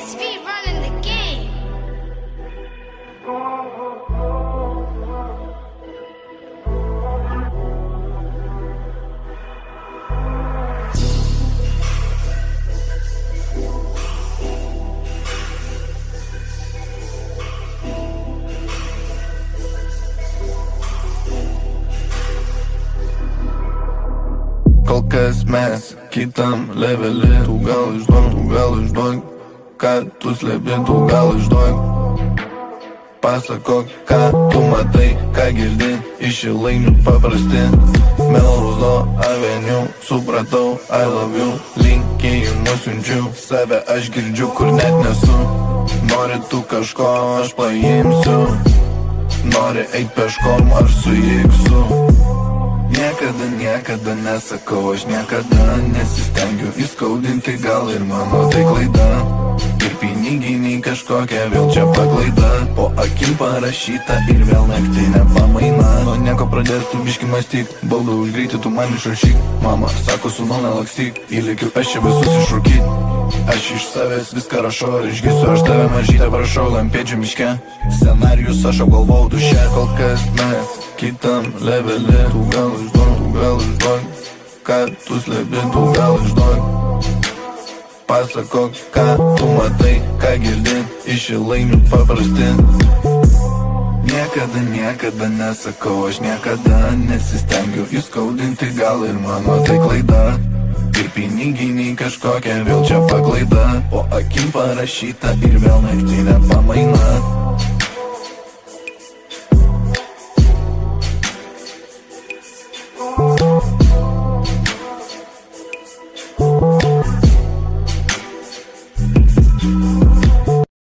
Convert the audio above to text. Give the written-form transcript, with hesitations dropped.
SV running the game. Kol kas mes kitam levelį. Tu gal išduok, ką tu slepi, tu gal išduok. Pasakok, ką tu matai, ką girdi, iš šilainių paprasti. Melrose Avenue, supratau, I love you. Linkėjimus siunčiu, save aš girdžiu, kur net nesu. Nori tu kažko, aš paimsiu. Nori eit peškom, aš su X-u. Niekada nesakau, aš niekada nesistengiu įskaudinti, gal ir mano tai klaida. Ir piniginiai kažkokia vėl čia paklaida. Po akim parašyta ir vėl naktinė pamaina. Nuo nieko pradės tu biški mąstyk, baldų už greitį tu man išrašyk. Mama sako sūnau nelakstyk, įlikiu aš čia visus išrūkyt. Aš iš savęs viską rašau ir išgysiu aš tave mažytę prašau lampėdžių miške. Scenarijus aš apgalvau duše. Kol kas mes kitam levelį. Tu gal išduok, ką tu slepi, tu gal išduok. Pasakok, ką tu matai, ką girdi, iš šilainių paprasti. Niekada nesakau, aš niekada nesistengiu įskaudinti, gal ir mano tai klaida. Ir piniginiai kažkokia vėl čia paklaida. Po akim parašyta ir vėl naktinė pamaina.